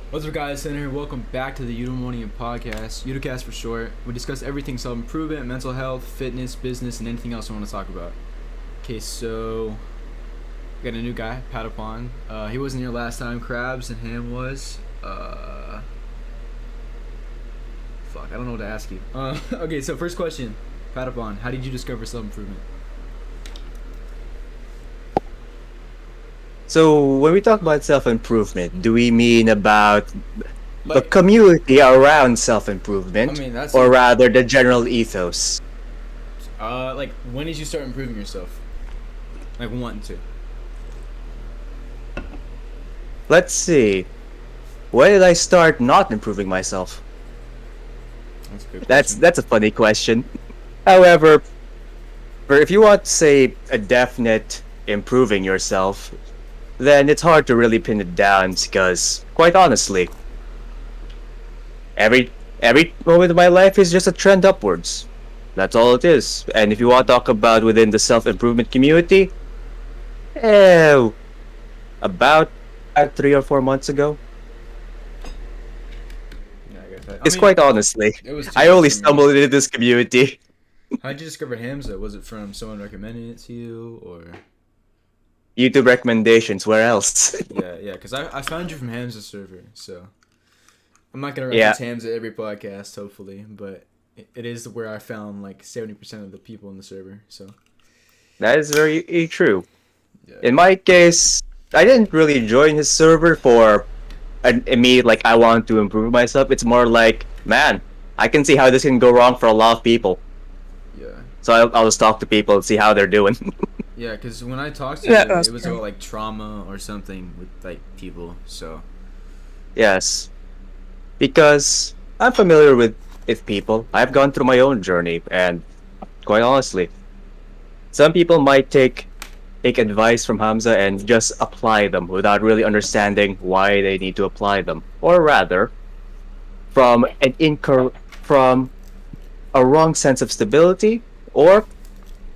What's up, guys? Center here. Welcome back to the Eudaimonian Podcast, EudaCast for short. We discuss everything self-improvement, mental health, fitness, business, and anything else we want to talk about. Okay, so we got a new guy, Patapon. He wasn't here last time. Krabs and Ham was. Fuck, I don't know what to ask you. Okay, so first question, Patapon, how did you discover self-improvement? So when we talk about self-improvement, do we mean about the Like, community around self-improvement, I mean, that's or rather the general ethos? like, when did you start improving yourself? Like, wanting to? Let's see. When did I start not improving myself? That's a good That's question. that's a funny question. However, if you want to say a definite improving yourself, then it's hard to really pin it down because, quite honestly, every moment of my life is just a trend upwards. That's all it is. And if you want to talk about within the self-improvement community, eh, about 3 or 4 months ago, Yeah, I get that. I it's mean, quite honestly, it was 2 I months only for me. stumbled into this community. How did you discover Hamza? Was it from someone recommending it to you, or? YouTube recommendations, where else? Yeah, because I found you from Hamza's server, so I'm not gonna Yeah, reference Hamza every podcast, hopefully, but it is where I found like 70% of the people in the server. So that is very true. yeah, In my case, I didn't really join his server for an immediate, like, I want to improve myself. It's more like, man, I can see how this can go wrong for a lot of people. yeah, So I'll just talk to people and see how they're doing. yeah. Because when I talked to Yeah, him, it that's was great. about like trauma or something with like people. So Yes, because I'm familiar with people. I've gone through my own journey, and quite honestly, some people might take advice from Hamza and just apply them without really understanding why they need to apply them, or rather, from a wrong sense of stability, or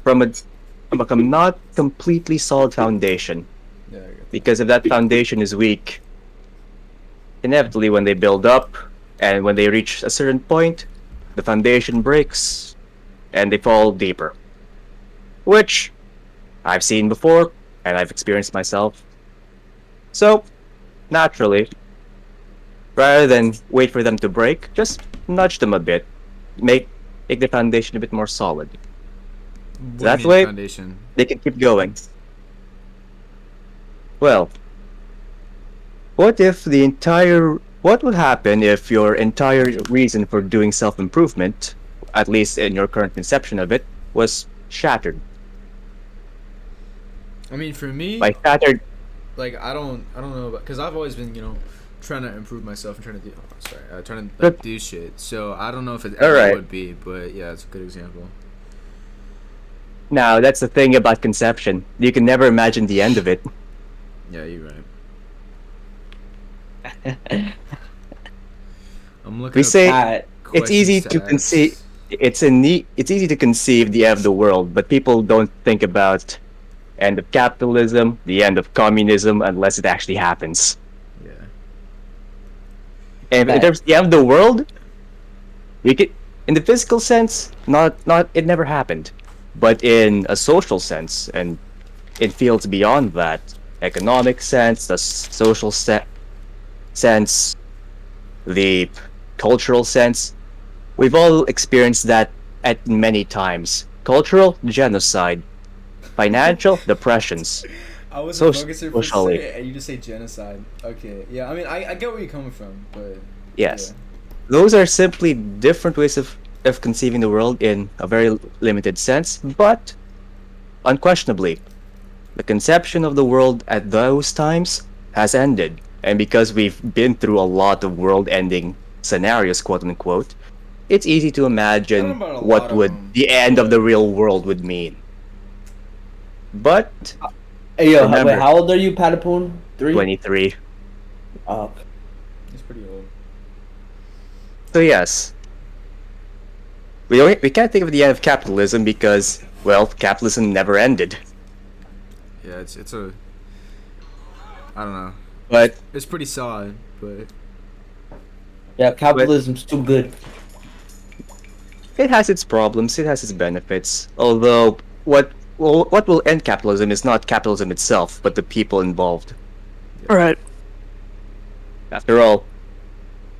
from a not completely solid foundation. yeah, I get that. Because if that foundation is weak, inevitably when they build up and when they reach a certain point, the foundation breaks and they fall deeper. Which I've seen before and I've experienced myself. So, naturally, rather than wait for them to break, just nudge them a bit. Make make the foundation a bit more solid. What do you That mean way foundation? they can keep going. Well, what would happen if your entire reason for doing self-improvement, at least in your current conception of it, was shattered? I mean, for me, By shattered, like I don't know, because I've always been trying to improve myself and trying to do trying to but like do shit. So I don't know if it all ever right. would be, but yeah, it's a good example. Now that's the thing about conception. You can never imagine the end of it. Yeah, you're right. I'm We looking up say Uh, it's questions easy to to conceive. ask. It's easy to conceive the end of the world, but people don't think about end of capitalism, the end of communism, unless it actually happens. Yeah. And in that terms of the end of the world, we could, in the physical sense, not it never happened, but in a social sense and in fields beyond that, economic sense, the sense, the cultural sense, we've all experienced that at many times. Cultural genocide, financial depressions, I wasn't focusing for a socially, second, and you just say genocide. Okay, yeah. I mean, I get where you're coming from, but yeah, yes. Those are simply different ways of conceiving the world in a very limited sense, but unquestionably, the conception of the world at those times has ended. And because we've been through a lot of world ending scenarios, quote unquote, it's easy to I don't know imagine about a what lot of would them, the end of but the real world would mean. But hey yo, wait, remember, how old are you, Patapoon? 3? 23. Oh, it's pretty old. So yes, we can't think of the end of capitalism because, well, capitalism never ended. Yeah, it's a I don't know. But It's pretty solid, but Yeah, But capitalism's too good. it has its problems, it has its benefits. Although, what will end capitalism is not capitalism itself, but the people involved. Yeah. Right. After all,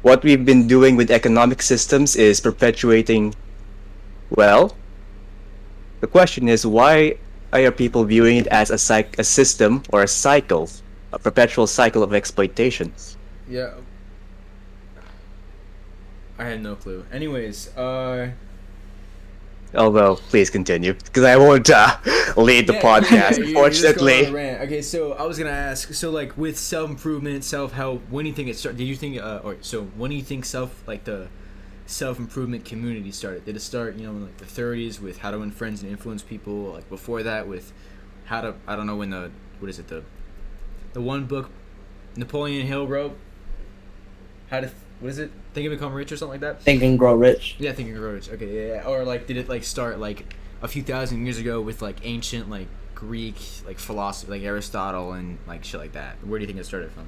what we've been doing with economic systems is perpetuating, well, the question is why are people viewing it as a system or a cycle, a perpetual cycle of exploitation? Yeah. I had no clue. Anyways, Although, please continue, because I won't lead the podcast, you're just going on a unfortunately. rant. Okay, so I was gonna ask. So, like, with self improvement, self help, when do you think it started? Did you think, or so when do you think the self improvement community started? Did it start, in like the 30s with how to win friends and influence people? Like before that with how to, I don't know when what is it the one book Napoleon Hill wrote, how to what is it? Think and Become Rich or something like that. Think and Grow Rich. Yeah, Think and Grow Rich. Okay, yeah. Or like, did it like start like a few thousand years ago with like ancient like Greek like philosophy like Aristotle and like shit like that? Where do you think it started from?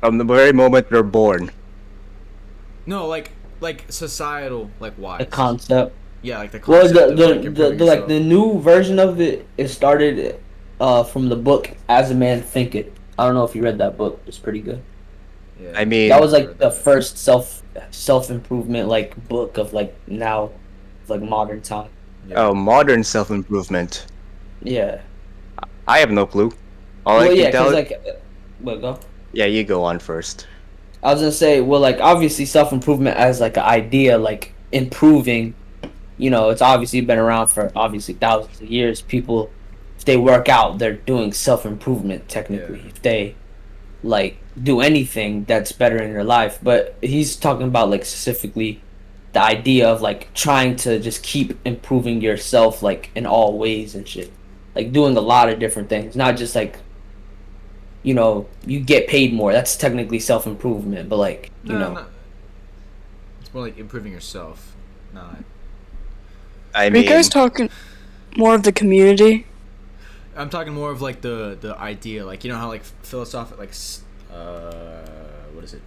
From the very moment we're born. No, like societal like The wise. concept. Yeah, like the Well, concept of, like, the improving like yourself. the new version of it, it started from the book As a Man Thinketh. I don't know if you read that book. It's pretty good. Yeah, I mean, That was like the first self improvement like book of like now, like modern time. Yeah. oh, modern self-improvement. Yeah. I have no clue. All I Well, can yeah, tell. cause like, well, go. Yeah, you go on first. I was gonna say, well, like obviously self improvement as like an idea, like improving. It's obviously been around for obviously thousands of years. People, if they work out, they're doing self improvement technically. Yeah. If they like do anything that's better in their life, but he's talking about like specifically the idea of like trying to just keep improving yourself like in all ways and shit, like doing a lot of different things, not just like you get paid more. That's technically self improvement, but like No. It's more like improving yourself, not. I Are you guys mean, talking more of the community? I'm talking more of like the idea, like how like philosophic, like what is it?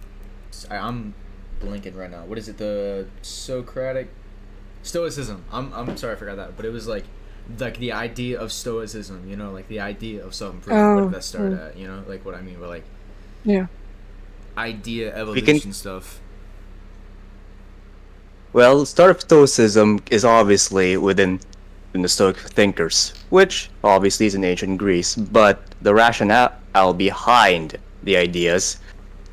I'm blinking right now. What is it? The Socratic Stoicism. I'm sorry, I forgot that, but it was like the idea of Stoicism. Like the idea of self improvement. Where Oh, did that start at? Like what I mean, but like Yeah. idea we can. evolution stuff. Well, start of Stoicism is obviously in the Stoic thinkers, which obviously is in ancient Greece, but the rationale behind the ideas,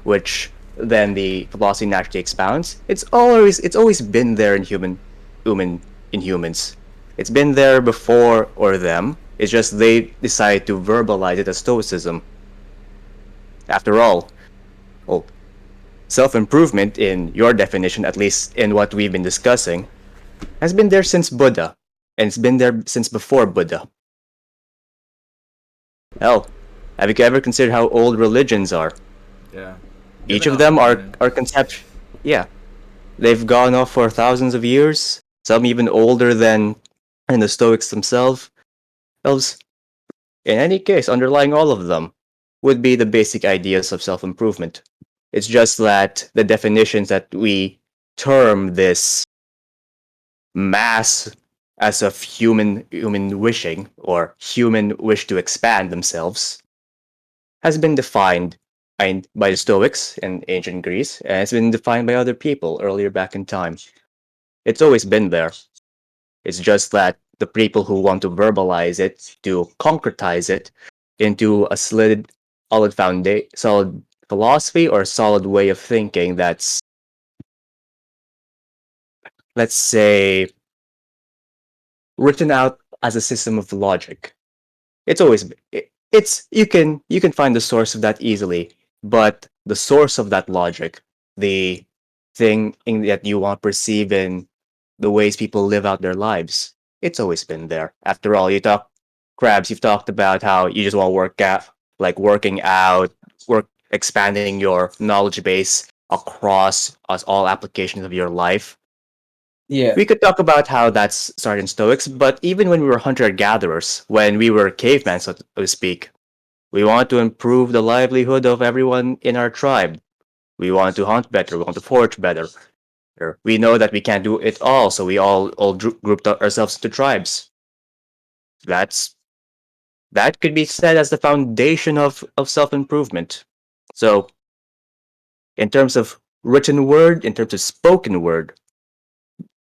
which then the philosophy naturally expounds, it's always been there human in humans. It's been there before or them. It's just they decide to verbalize it as Stoicism. After all, well, self-improvement in your definition, at least in what we've been discussing, has been there since Buddha, and it's been there since before Buddha. Hell, have you ever considered how old religions are? Yeah. They've Each been of out for them a are minute. concept. Yeah, they've gone off for thousands of years. Some even older than the Stoics themselves. Elves. In any case, underlying all of them would be the basic ideas of self-improvement. It's just that the definitions that we term this mass as of human wishing or human wish to expand themselves has been defined by the Stoics in ancient Greece and it's been defined by other people earlier back in time. It's always been there. It's just that the people who want to verbalize it, to concretize it into a solid philosophy or a solid way of thinking that's, let's say, written out as a system of logic. It's you can find the source of that easily, but the source of that logic, the that you want to perceive in the ways people live out their lives, it's always been there. After all, you've talked about how you just want to work out, like working out, work expanding your knowledge base across all applications of your life. Yeah. We could talk about how that's started in Stoics, but even when we were hunter gatherers, when we were cavemen, so to speak, we wanted to improve the livelihood of everyone in our tribe. We want to hunt better. We want to forage better. We know that we can't do it all, so we all grouped ourselves into tribes. That's that could be said as the foundation of self improvement. So, in terms of written word, in terms of spoken word,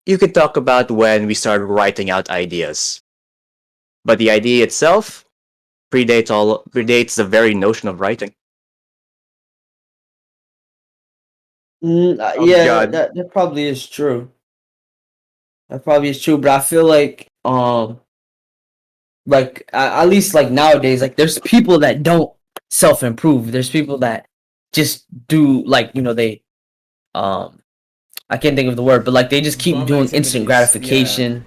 you could talk about when we started writing out ideas. But the idea itself predates the very notion of writing. Oh Yeah, God. that probably is true. That probably is true, but I feel like at least like nowadays, like there's people that don't self improve. There's people that just do like they um I can't think of the word, but like they just keep Bum doing instant activities. Yeah. gratification.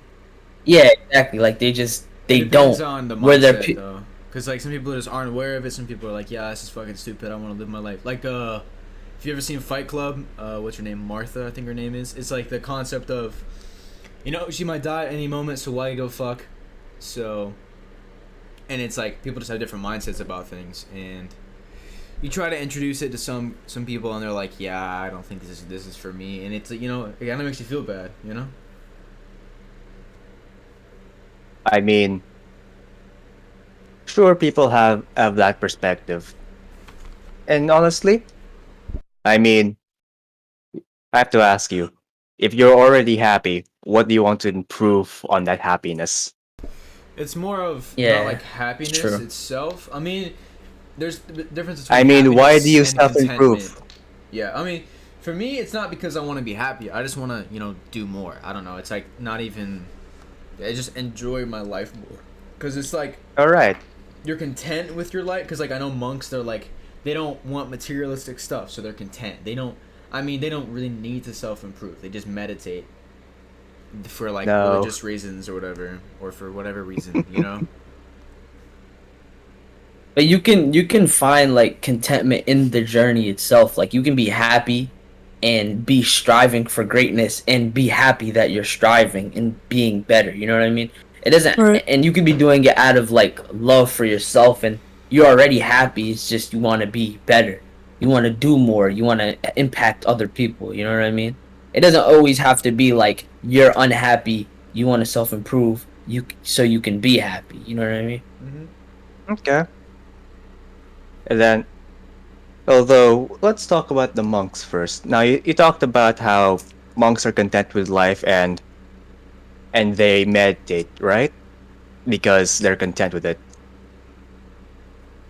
Yeah, exactly. Like It they depends don't on the where they're mindset though, because like some people just aren't aware of it. Some people are like, yeah, this is fucking stupid. I want to live my life. Like if you ever seen Fight Club, what's her name? Martha, I think her name is. It's like the concept of, she might die at any moment, so why go fuck? So, and it's like people just have different mindsets about things, and you try to introduce it to some people, and they're like, yeah, I don't think this is for me, and it's it kind of makes you feel bad. I mean, sure, people have that perspective, and honestly, I mean, I have to ask you, if you're already happy, what do you want to improve on that happiness? It's more of not yeah, like it's happiness true. itself. I mean, there's a difference I between mean, why do happiness you and self contentment. improve? Yeah, I mean, for me, it's not because I want to be happy. I just want to, do more. I don't know. It's like not even. I just enjoy my life more. Because it's like All right. you're content with your life. Because like I know monks, they're like they don't want materialistic stuff, so they're content. They don't. I mean, they don't really need to self improve. They just meditate for like No. religious reasons or whatever, or for whatever reason. But you can find like contentment in the journey itself. Like you can be happy and be striving for greatness and be happy that you're striving and being better. You know what I mean? It doesn't Right. and you can be doing it out of like love for yourself and you're already happy. It's just you want to be better. You want to do more. You want to impact other people. You know what I mean? It doesn't always have to be like you're unhappy. You want to self improve. So you can be happy. You know what I mean? Mm-hmm. Okay. And then, although, let's talk about the monks first. Now, you talked about how monks are content with life and they meditate, right? Because they're content with it.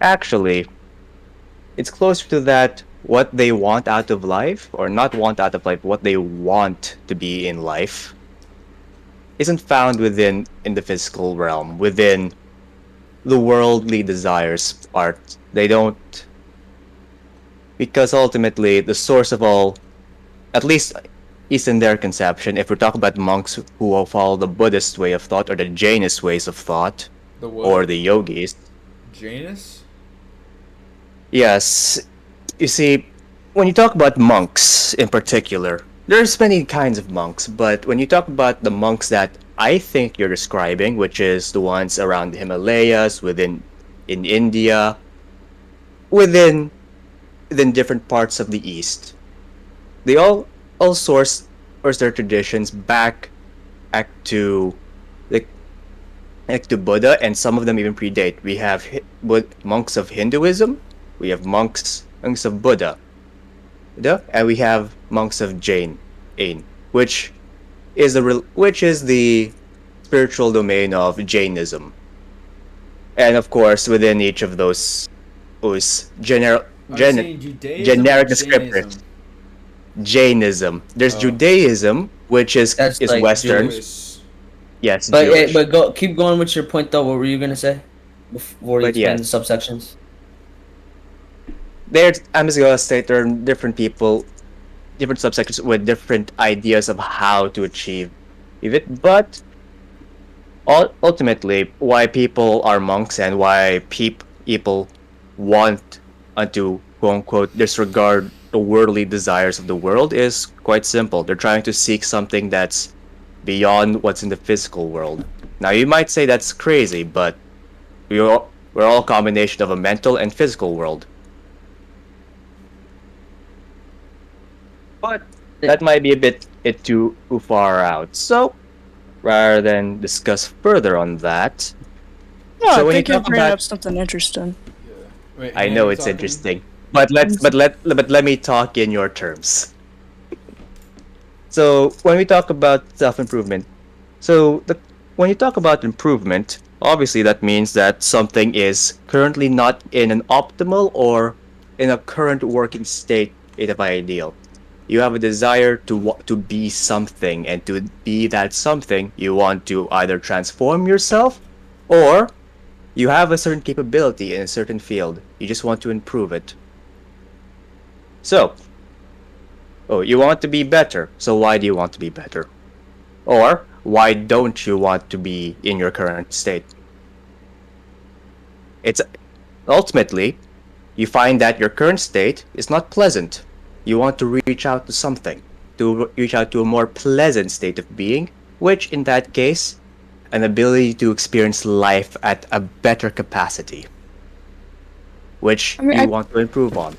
Actually, it's closer to that what they want out of life, or not want out of life, what they want to be in life, isn't found within in the physical realm, within the worldly desires part. They don't, because ultimately the source of all, at least is in their conception. If we're talking about monks who follow the Buddhist way of thought or the Jainist ways of thought The or what? the yogis, Janus? yes, you see, when you talk about monks in particular, there's many kinds of monks, but when you talk about the monks that I think you're describing, which is the ones around the Himalayas, in India, within different parts of the East, they all source their traditions back to like to Buddha, and some of them even predate. We have monks of Hinduism, we have monks of Buddha, and we have monks of Jain, which which is the spiritual domain of Jainism. And of course, within each of those Are you saying Judaism or generic descriptors, Jainism? Jainism. There's Oh, Judaism, which That's is like Western. Jewish. Jewish. Yes, But Jewish. keep going with your point though. What were you gonna say before you But explain the yes, subsections? I'm just gonna state there are different people, different subsections with different ideas of how to achieve it. But ultimately, why people are monks and why people want to quote unquote disregard the worldly desires of the world is quite simple. They're trying to seek something that's beyond what's in the physical world. Now, you might say that's crazy, but we're all a combination of a mental and physical world. but that might be a bit too far out. So rather than discuss further on that, No, so I when you think you're talk bringing about, up something interesting. Yeah. Wait, I Hannah, know you it's talking? interesting, but let me talk in your terms. So when we talk about self-improvement, so when you talk about improvement, obviously that means that something is currently not in an optimal or in a current working state of ideal. You have a desire to be something, and to be that something, you want to either transform yourself, or you have a certain capability in a certain field. You just want to improve it. So, oh, you want to be better. So why do you want to be better? Or why don't you want to be in your current state? It's ultimately you find that your current state is not pleasant. You want to reach out to something, to reach out to a more pleasant state of being, which in that case, an ability to experience life at a better capacity, which I mean, you want to improve on.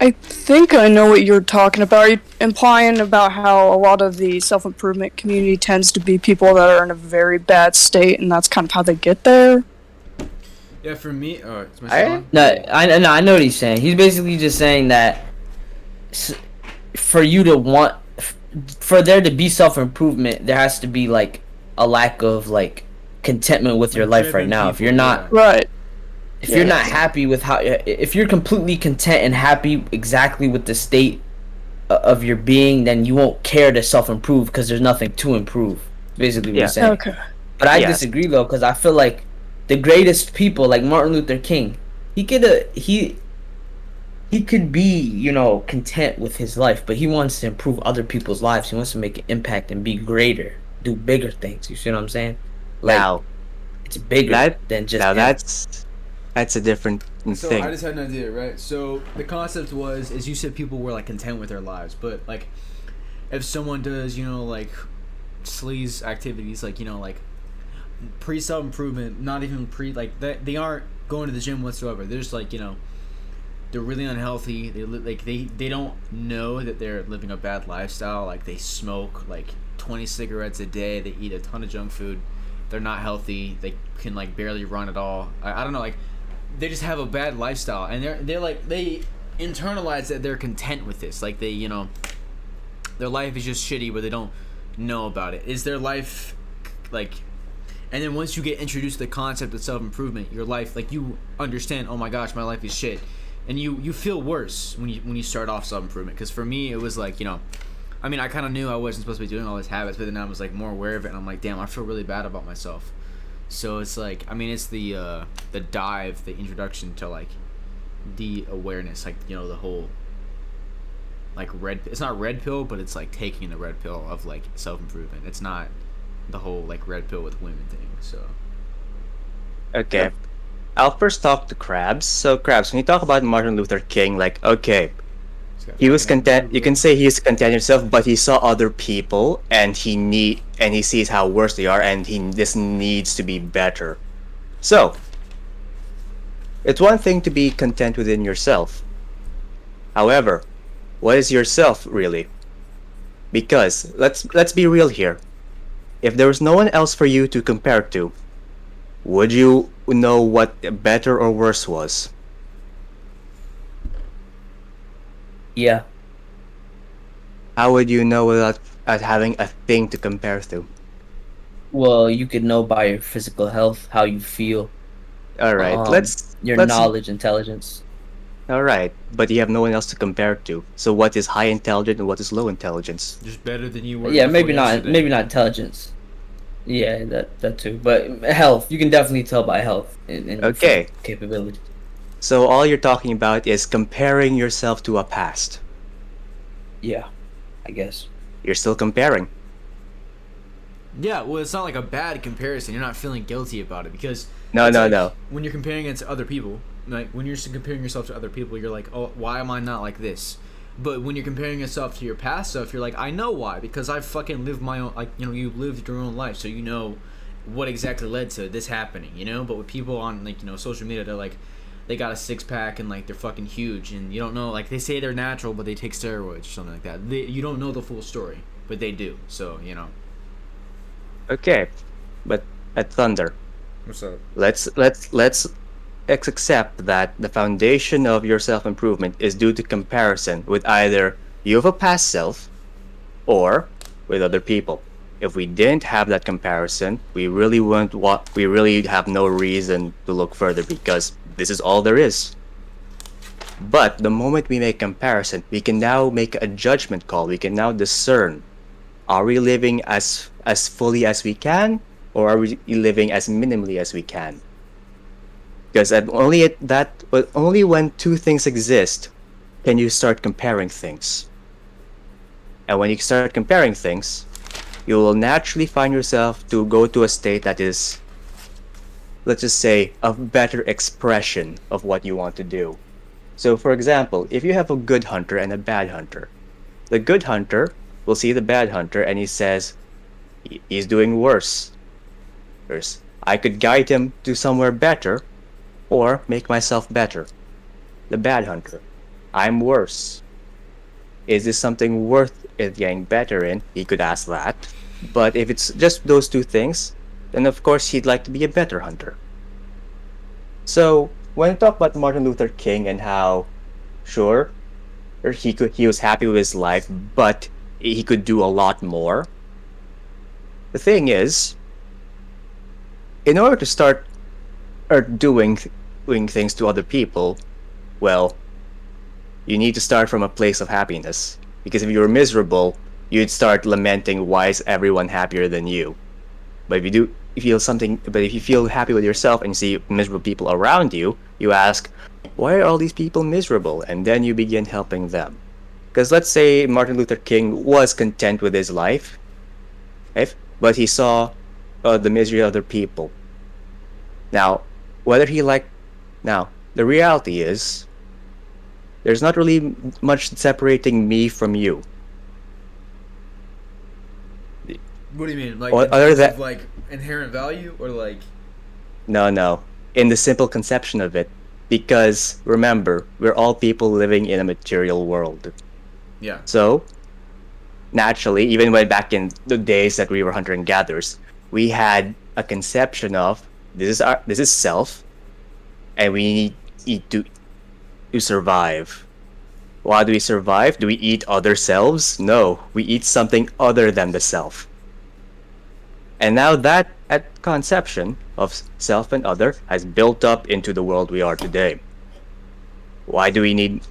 I think I know what you're talking about. Are you implying about how a lot of the self-improvement community tends to be people that are in a very bad state, and that's kind of how they get there? Yeah, for me, it's my I- song. No, I know what he's saying. He's basically just saying that for you to want, for there to be self improvement, there has to be like a lack of like contentment with your Like, life right driven now. If people, you're not, yeah. Right. if you're not happy with how, if you're completely content and happy exactly with the state of your being, then you won't care to self improve because there's nothing to improve. Basically, what Yeah. he's saying. Okay. But I Yes. disagree though, because I feel like the greatest people, like Martin Luther King, he could be, you know, content with his life, but he wants to improve other people's lives. He wants to make an impact and be greater, do bigger things. You see what I'm saying? Like, Now it's bigger that than just now him. that's a different So thing. I just had an idea, right? So the concept was, as you said, people were like content with their lives, but like if someone does, you know, like sleaze activities, like, you know, like pre self improvement, not even pre, like they aren't going to the gym whatsoever. They're just like, you know, they're really unhealthy. They don't know that they're living a bad lifestyle. Like they smoke like 20 cigarettes a day. They eat a ton of junk food. They're not healthy. They can like barely run at all. I don't know, like they just have a bad lifestyle, and they're like, they internalize that they're content with this. Like they, you know, their life is just shitty, but they don't know about it. Is their life like? And then once you get introduced to the concept of self improvement, your life, like you understand, oh my gosh, my life is shit, and you feel worse when you start off self improvement. Because for me, it was like, you know, I mean, I kind of knew I wasn't supposed to be doing all these habits, but then I was like more aware of it, and I'm like, damn, I feel really bad about myself. So it's like, I mean, it's the dive, the introduction to like the awareness, like, you know, the whole like it's not red pill, but it's like taking the red pill of like self improvement. It's not the whole like red pill with women thing. So Okay. I'll first talk to Krabs. So Krabs, when you talk about Martin Luther King, like, okay, he was content. You can say he's content himself, but he saw other people, and he sees how worse they are, and this needs to be better. So it's one thing to be content within yourself. However, what is yourself really? Because let's be real here. If there was no one else for you to compare to, would you know what better or worse was? Yeah. How would you know without having a thing to compare to? Well, you could know by your physical health, how you feel, All right, your let's knowledge, intelligence. all right, but you have no one else to compare to. So what is high intelligence and what is low intelligence? just better than you were. Yeah, before maybe not. yesterday. Maybe not intelligence. Yeah, that too. But health, you can definitely tell by health and Okay. capability. So all you're talking about is comparing yourself to a past. Yeah, I guess. You're still comparing. Yeah, well, it's not like a bad comparison. You're not feeling guilty about it because No, it's no, like no. when you're comparing against other people, like when you're comparing yourself to other people, you're like, oh, why am I not like this? But when you're comparing yourself to your past self, you're like, I know why, because I've fucking lived my own, like, you know, you lived your own life, so you know what exactly led to this happening, you know. But with people on, like, you know, social media, they're like, they got a six-pack and like they're fucking huge, and you don't know, like they say they're natural but they take steroids or something like that. You don't know the full story, but they do. So Okay, but at Thunder, What's up? let's accept that the foundation of your self-improvement is due to comparison with either you of a past self or with other people. If we didn't have that comparison, we really have no reason to look further because this is all there is. But the moment we make comparison, we can now make a judgment call. We can now discern: are we living as fully as we can, or are we living as minimally as we can? Because only when two things exist can you start comparing things. And when you start comparing things, you will naturally find yourself to go to a state that is, let's just say, a better expression of what you want to do. So for example, if you have a good hunter and a bad hunter, the good hunter will see the bad hunter and he says, he's doing worse. I could guide him to somewhere better or make myself better. The bad hunter, I'm worse. Is this something worth it getting better in? He could ask that. But if it's just those two things, then of course he'd like to be a better hunter. So when we talk about Martin Luther King and how, sure, he was happy with his life, but he could do a lot more. The thing is, in order to start doing things to other people, well, you need to start from a place of happiness. Because if you were miserable, you'd start lamenting why is everyone happier than you. But if you feel happy with yourself and you see miserable people around you, you ask, why are all these people miserable? And then you begin helping them. Because let's say Martin Luther King was content with his life, but he saw the misery of other people. Now, the reality is, there's not really much separating me from you. What do you mean? Like, like inherent value, or like? No. In the simple conception of it, because remember, we're all people living in a material world. Yeah. So, naturally, even way back in the days that we were hunter and gatherers, we had a conception of this is self, and we need eat to survive. Why do we survive? Do we eat other selves? No, we eat something other than the self. And now that conception of self and other has built up into the world we are today. Why do we need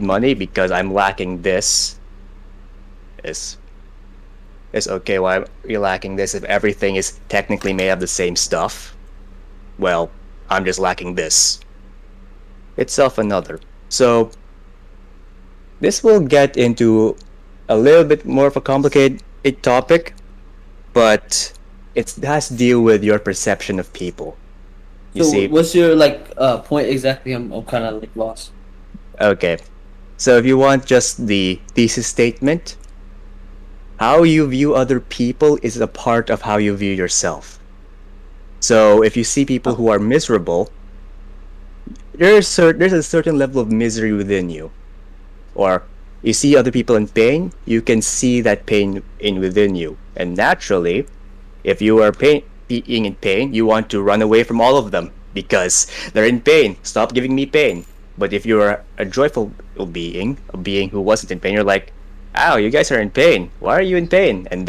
money? Because I'm lacking this. It's okay, why are you lacking this if everything is technically made of the same stuff? Well, I'm just lacking this. It's self and other. So, this will get into a little bit more of a complicated topic, but it has to deal with your perception of people. You see? What's your point exactly? I'm kind of lost. Okay, so if you want just the thesis statement, how you view other people is a part of how you view yourself. So if you see people who are miserable, there's a certain level of misery within you. Or you see other people in pain, you can see that pain within you. And naturally, if you are being in pain, you want to run away from all of them because they're in pain. Stop giving me pain. But if you're a joyful being, a being who wasn't in pain, you're like, ow, you guys are in pain. Why are you in pain? And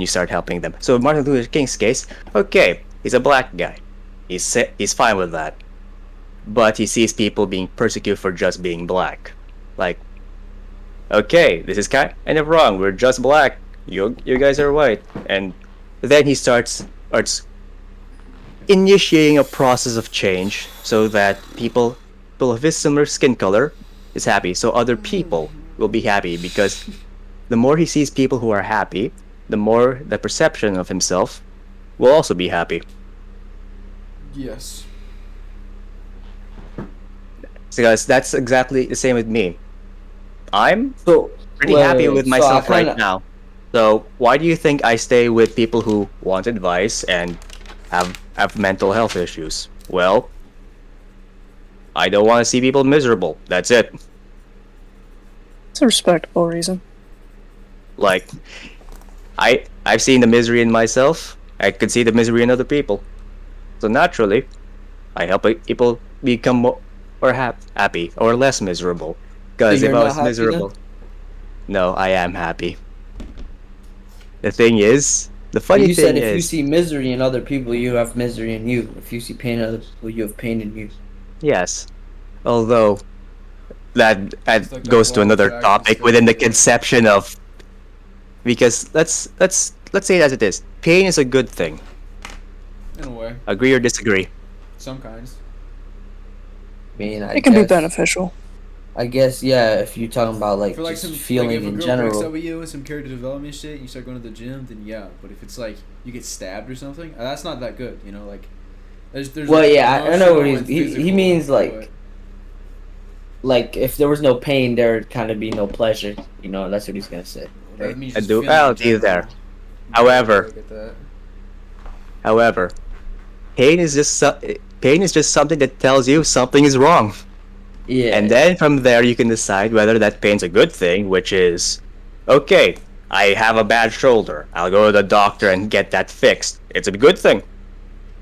you start helping them. So in Martin Luther King's case, okay, he's a black guy. He's fine with that. But he sees people being persecuted for just being black. Like, okay, this is kind of wrong. We're just black. You guys are white. And then he starts initiating a process of change so that people of his similar skin color is happy. So other people will be happy because the more he sees people who are happy, the more the perception of himself will also be happy. Yes. Because that's exactly the same with me. I'm pretty happy with myself right now. So why do you think I stay with people who want advice and have mental health issues? Well, I don't want to see people miserable. That's it. It's a respectable reason. Like, I've seen the misery in myself. I could see the misery in other people. So naturally, I help people become more or happy or less miserable. Because if you're I not was happy miserable, no, I am happy. The thing is, the funny You thing said if you is, see misery in other people, you have misery in you. If you see pain in other people, you have pain in you. yes. Although that It's like that goes to law of another attraction topic stuff, within the yeah. conception of, because let's say it as it is. Pain is a good thing. In a way, Agree or disagree? some kinds. I mean, It can be beneficial. I guess, yeah, if you're talking about like For like just some, feeling like if a in girl breaks up general. with you and some character development shit, and you start going to the gym, then yeah. But if it's like you get stabbed or something, that's not that good, you know. Like, there's Well, like yeah, I know what emotional and he physical, means. but- Like if there was no pain, there'd kind of be no pleasure. You know, that's what he's gonna say. That means A just feeling in duality there. general. However, Look at that. However, pain is just something that tells you something is wrong. Yeah. And then from there you can decide whether that pain's a good thing, which is, okay, I have a bad shoulder. I'll go to the doctor and get that fixed. It's a good thing.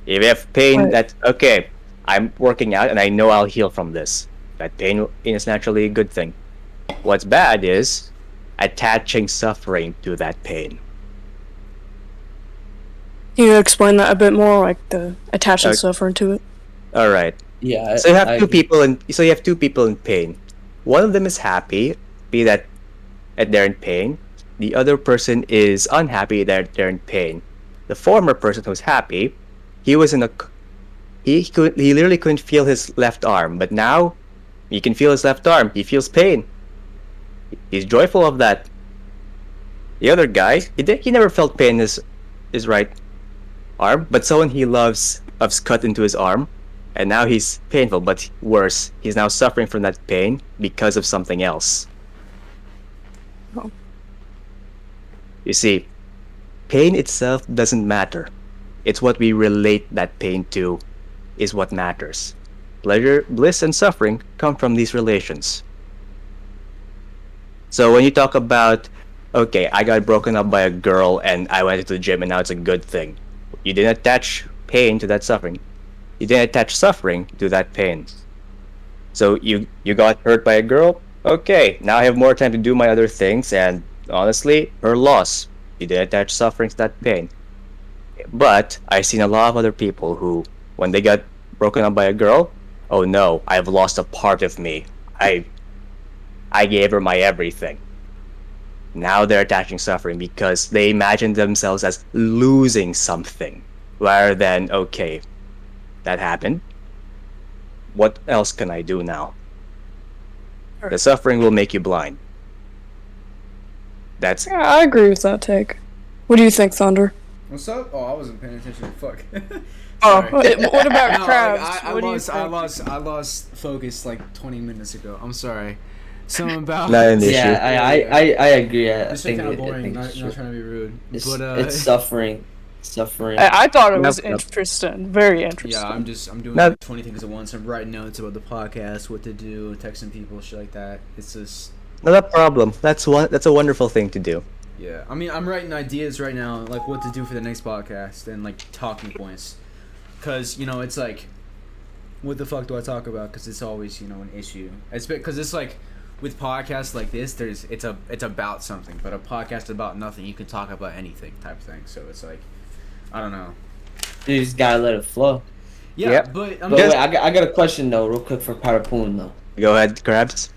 If you have pain Right. that, okay, I'm working out and I know I'll heal from this. That pain is naturally a good thing. What's bad is attaching suffering to that pain. Can you explain that a bit more, like the attaching suffering to it? All right. yeah. So you have I two agree. people in pain. One of them is happy, be that they're in pain. The other person is unhappy that they're in pain. The former person who's happy, he was in a he literally couldn't feel his left arm, but now he can feel his left arm. He feels pain. He's joyful of that. The other guy, he never felt pain in his right arm, but someone he loves has cut into his arm, and now he's painful, but worse, he's now suffering from that pain because of something else. Oh. You see, pain itself doesn't matter. It's what we relate that pain to is what matters. Pleasure, bliss, and suffering come from these relations. So when you talk about, okay, I got broken up by a girl and I went to the gym and now it's a good thing. You didn't attach pain to that suffering. You didn't attach suffering to that pain. So you got hurt by a girl? Okay, now I have more time to do my other things, and honestly, her loss. You didn't attach suffering to that pain. But I've seen a lot of other people who, when they got broken up by a girl, oh no, I've lost a part of me. I gave her my everything. Now they're attaching suffering because they imagine themselves as losing something, rather than, okay, that happened. What else can I do now? The suffering will make you blind. That's Yeah, I agree with that take. What do you think, Thunder? What's up? Oh, I wasn't paying attention. Fuck. Oh, Sorry. what about No, crabs? I What do you lost. think? I lost focus like 20 minutes ago. I'm sorry. Something about. not an issue. Yeah, I agree. I This is think kind of I boring. think Not, it's not true. trying to be rude, It's, but it's suffering. I thought it was Nope, nope. interesting. Very interesting. yeah, I'm doing No. like 20 things at once. I'm writing notes about the podcast, what to do, texting people, shit like that. It's just. Not a problem. That's a wonderful thing to do. Yeah, I mean, I'm writing ideas right now, like what to do for the next podcast and like talking points, cause it's like, what the fuck do I talk about? Cause it's always an issue. It's because it's like, with podcasts like this, it's about something, but a podcast about nothing, you can talk about anything type thing. So it's like, I don't know. You just gotta let it flow. Yeah, Yep. but I'm But just, wait, I got a question though, real quick for Parapoon though. Go ahead, Krabs.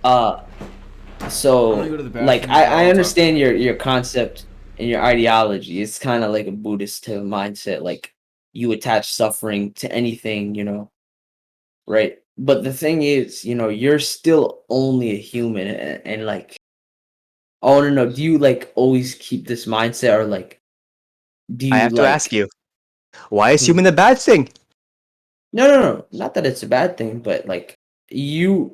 So I'm gonna go to the bathroom like and I'll I talk. understand your concept and your ideology. It's kind of like a Buddhist type of mindset. Like you attach suffering to anything, right? But the thing is, you're still only a human, and like I want to know, do you like always keep this mindset, or like do you I have to like? ask you, why is human a bad thing? No. Not that it's a bad thing, but like you're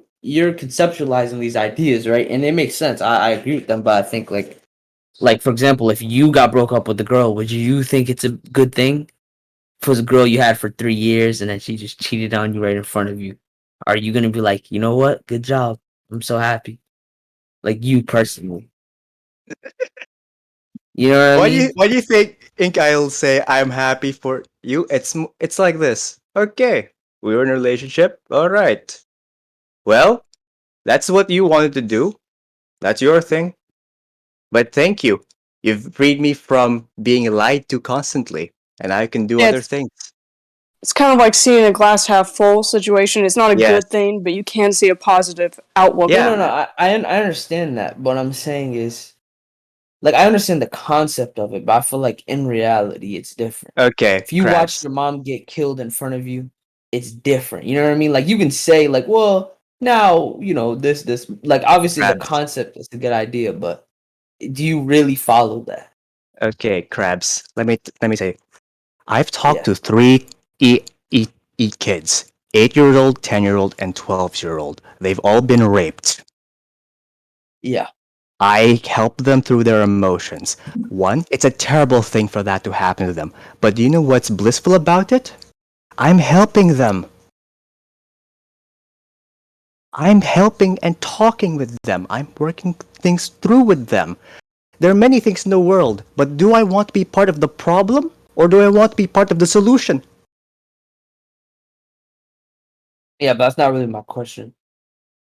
conceptualizing these ideas, right? And it makes sense. I agree with them, but I think like for example, if you got broke up with a girl, would you think it's a good thing for the girl you had for 3 years and then she just cheated on you right in front of you? Are you gonna be like, you know what? Good job. I'm so happy. Like you personally. You know what I mean? Why do you think I'll say I'm happy for you? It's like this. Okay, we were in a relationship. All right. Well, that's what you wanted to do. That's your thing. But thank you. You've freed me from being lied to constantly, and I can do Yeah, other things. it's kind of like seeing a glass half full situation. It's not a Yes. good thing, but you can see a positive outlook No, Yeah. no, on no. it. I understand that. What I'm saying is, like, I understand the concept of it, but I feel like in reality, it's different. Okay, If you watch crabs. your mom get killed in front of you, it's different. You know what I mean? Like, you can say, like, well, now, this. Like, obviously, the Crabs. concept is a good idea, but do you really follow that? Okay, crabs. Let me say. I've talked Yeah. to three e e e kids. 8-year old, 10-year old, and 12-year old. They've all been raped. Yeah. I help them through their emotions. One, it's a terrible thing for that to happen to them. But do you know what's blissful about it? I'm helping them. I'm helping and talking with them. I'm working things through with them. There are many things in the world, but do I want to be part of the problem or do I want to be part of the solution? Yeah, but that's not really my question.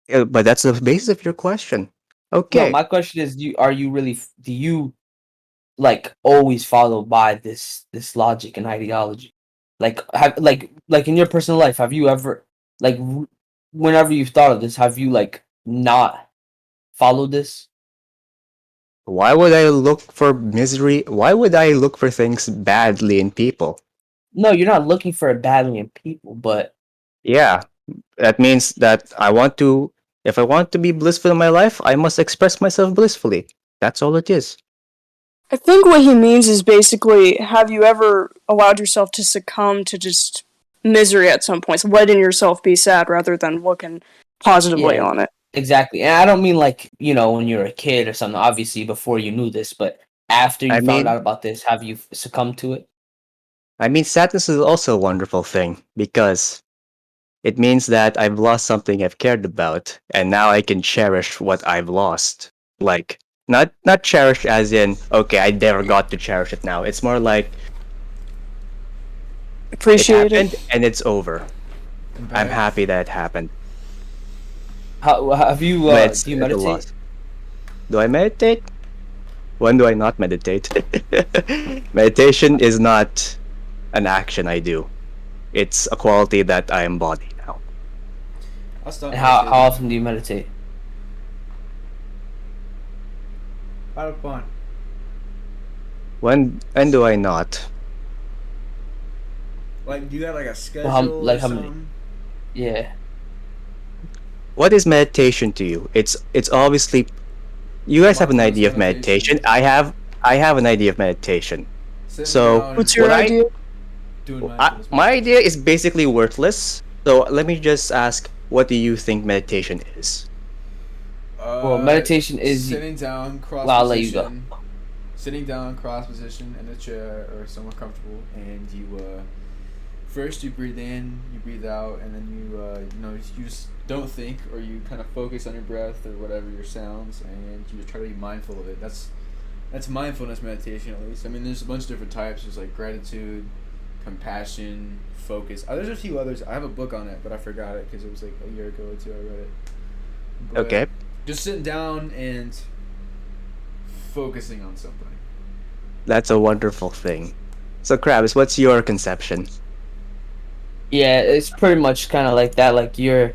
But that's the basis of your question. No, Okay. my question is, do you like always follow by this logic and ideology? Like in your personal life, have you ever like whenever you've thought of this, have you like not followed this? Why would I look for misery? Why would I look for things badly in people? No, you're not looking for it badly in people, but Yeah, that means that if I want to be blissful in my life, I must express myself blissfully. That's all it is. I think what he means is basically, have you ever allowed yourself to succumb to just misery at some points, letting yourself be sad rather than looking positively yeah, on it? exactly. And I don't mean like, when you're a kid or something, obviously before you knew this, but after you I found mean, out about this, have you succumbed to it? sadness is also a wonderful thing because it means that I've lost something I've cared about, and now I can cherish what I've lost. Like, not cherish as in, okay, I never got to cherish it now. It's more like it Appreciated. happened and it's over. I'm Embarrassed. happy that it happened, How have you but it's do you it's a meditate? loss. Do I meditate? When do I not meditate? Meditation is not an action I do. It's a quality that I embody now. I'll stop And how meditating. often do you meditate? Out of fun. When do I not? Like, do you have like a schedule Like or how many? something? Yeah. What is meditation to you? It's obviously you guys have an Mindfulness idea of meditation. meditation. I have an idea of meditation. Sitting So down What's and your what idea? doing mindfulness my idea meditation. is basically worthless. So let me just ask, what do you think meditation is? Well, meditation is. Sitting down, cross Well, I'll let you go. position. Sitting down, cross position in a chair or somewhere comfortable, and you first you breathe in, you breathe out, and then you just don't think, or you kind of focus on your breath or whatever your sounds, and you just try to be mindful of it. That's mindfulness meditation, at least. I mean, there's a bunch of different types. There's like gratitude, compassion, focus. There's a few others. I have a book on it, but I forgot it because it was like a year ago or two I read it. But Okay. just sitting down and focusing on something. That's a wonderful thing. So Krabs, what's your conception? Yeah, it's pretty much kind of like that. Like you're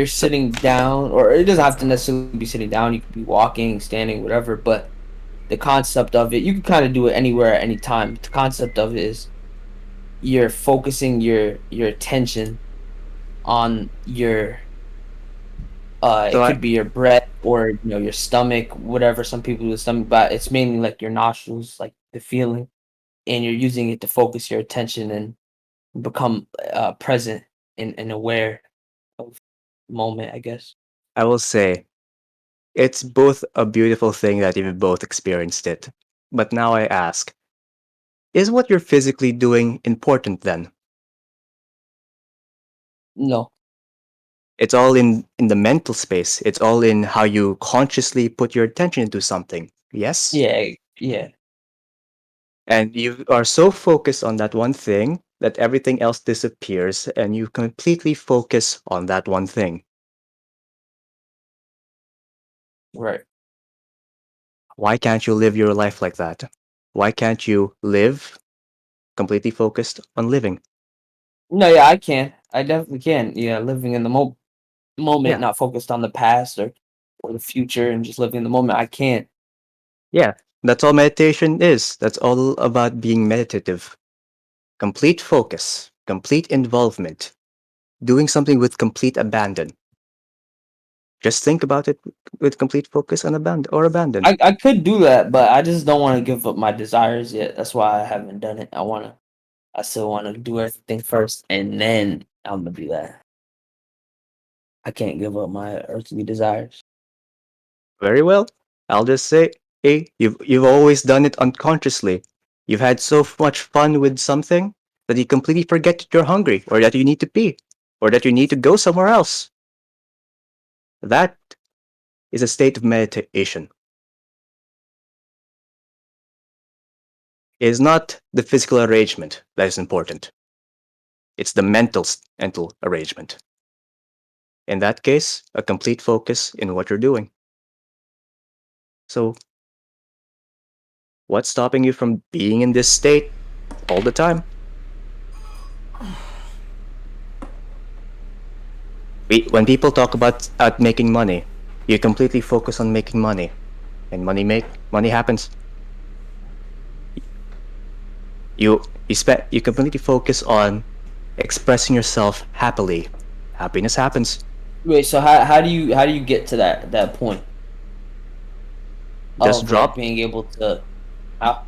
sitting down, or it doesn't have to necessarily be sitting down. You could be walking, standing, whatever. But the concept of it, you can kind of do it anywhere at any time. The concept of it is you're focusing your attention on your So it I, could be your breath or your stomach, whatever. Some people do the stomach, but it's mainly like your nostrils, like the feeling, and you're using it to focus your attention and become present and aware of the moment, I guess. I will say it's both a beautiful thing that you've both experienced it. But now I ask, is what you're physically doing important then? No. It's all in the mental space. It's all in how you consciously put your attention into something. Yes? Yeah. Yeah. And you are so focused on that one thing that everything else disappears and you completely focus on that one thing. Right. Why can't you live your life like that? Why can't you live completely focused on living? No. Yeah. I can. I definitely can. Yeah. Living in the moment, Yeah. not focused on the past or the future, and just living in the moment. I can't. Yeah. That's all meditation is. That's all about being meditative. Complete focus, complete involvement, doing something with complete abandon. Just think about it with complete focus and abandon. I could do that, but I just don't want to give up my desires yet. That's why I haven't done it. I still want to do everything first, and then I'm gonna do that. I can't give up my earthly desires. Very well. I'll just say, hey, you've always done it unconsciously. You've had so much fun with something that you completely forget that you're hungry, or that you need to pee, or that you need to go somewhere else. That is a state of meditation. It is not the physical arrangement that is important. It's the mental arrangement. In that case, a complete focus in what you're doing. So, what's stopping you from being in this state all the time? When people talk about making money, you completely focus on making money, and money happens. You completely focus on expressing yourself happily. Happiness happens. Wait, so how do you get to that point Just of like drop. being able to? How,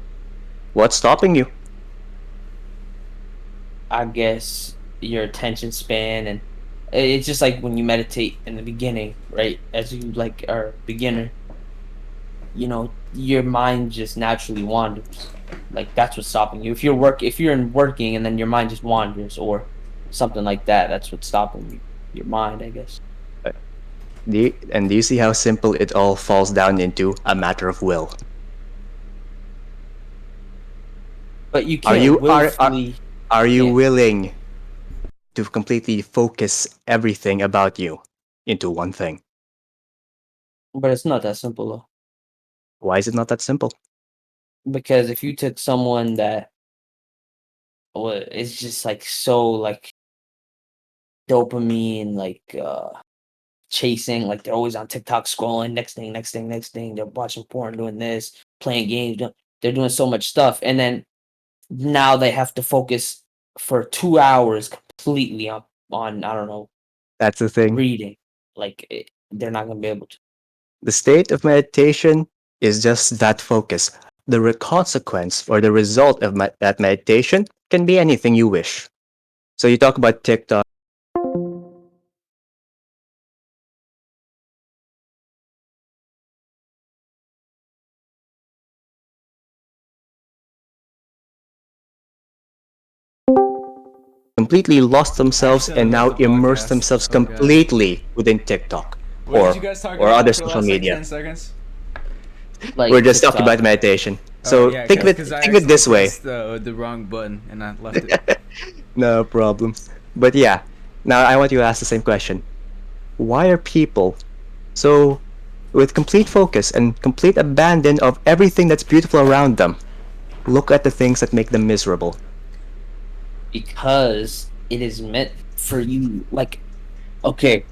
What's stopping you? I guess your attention span, and it's just like when you meditate in the beginning, right? As you like are a beginner, your mind just naturally wanders. Like that's what's stopping you. If you're in working and then your mind just wanders or something like that, that's what's stopping you. Your mind, I guess. Do you see how simple it all falls down into a matter of will? But you Are can't you are are, willfully. are you Can't. willing to completely focus everything about you into one thing? But it's not that simple though. Why is it not that simple? Because if you took someone that is just like so like dopamine, like chasing, like they're always on TikTok scrolling, next thing, they're watching porn, doing this, playing games, they're doing so much stuff, and then now they have to focus for 2 hours completely on I don't know, That's the thing. reading. Like they're not gonna be able to. The state of meditation is just that focus. The consequence or the result of that meditation can be anything you wish. So you talk about TikTok. Completely lost themselves Actually, I and left now the immersed podcast. themselves Oh god. completely within TikTok What did or you guys talk or about other for the social last like media. 10 seconds? We're Like just talking TikTok. about meditation. Oh So yeah, think of it because I think of it accidentally this way. pressed the wrong button and I left it. No problem. But yeah, now I want you to ask the same question. Why are people so with complete focus and complete abandon of everything that's beautiful around them? Look at the things that make them miserable. Because it is meant for you. Like, okay,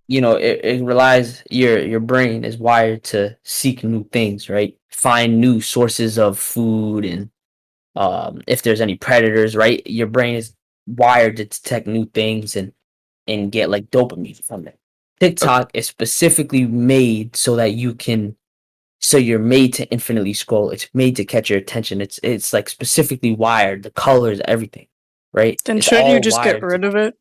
it relies your brain is wired to seek new things, right? Find new sources of food, and if there's any predators, right? Your brain is wired to detect new things and get like dopamine from it. Okay, TikTok is specifically made so that so you're made to infinitely scroll. It's made to catch your attention. It's like specifically wired, the colors, everything, right? Then It's shouldn't you all just get wired to. rid of it?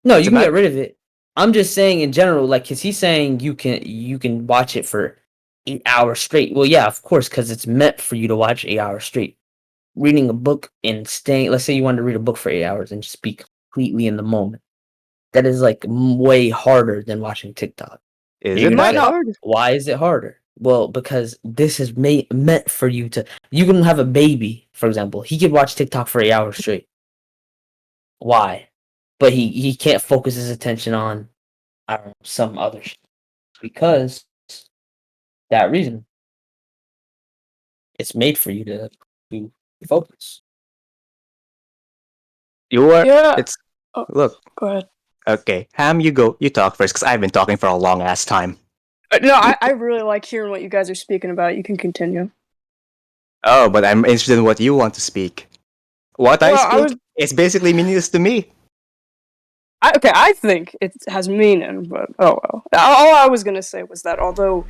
No, it's you a can get matter. rid of it. I'm just saying in general, like, cause he's saying you can watch it for 8 hours straight. Well, yeah, of course, cause it's meant for you to watch 8 hours straight. Reading a book and staying. Let's say you wanted to read a book for 8 hours and just be completely in the moment. that is like way harder than watching TikTok. Is You're it? gonna Not say, hard. why is it harder? Well, because this is meant for you to. You can have a baby, for example. He could watch TikTok for 8 hours straight. Why? But he can't focus his attention on, I don't know, some other shit. Because that reason. It's made for you to focus. You are. Yeah. It's Oh, look. go ahead. Okay, Ham, you go. You talk first, because I've been talking for a long ass time. No, I really like hearing what you guys are speaking about. You can continue. Oh, but I'm interested in what you want to speak. What Well, I speak is basically meaningless to me. I think it has meaning, but oh well. All I was gonna say was that although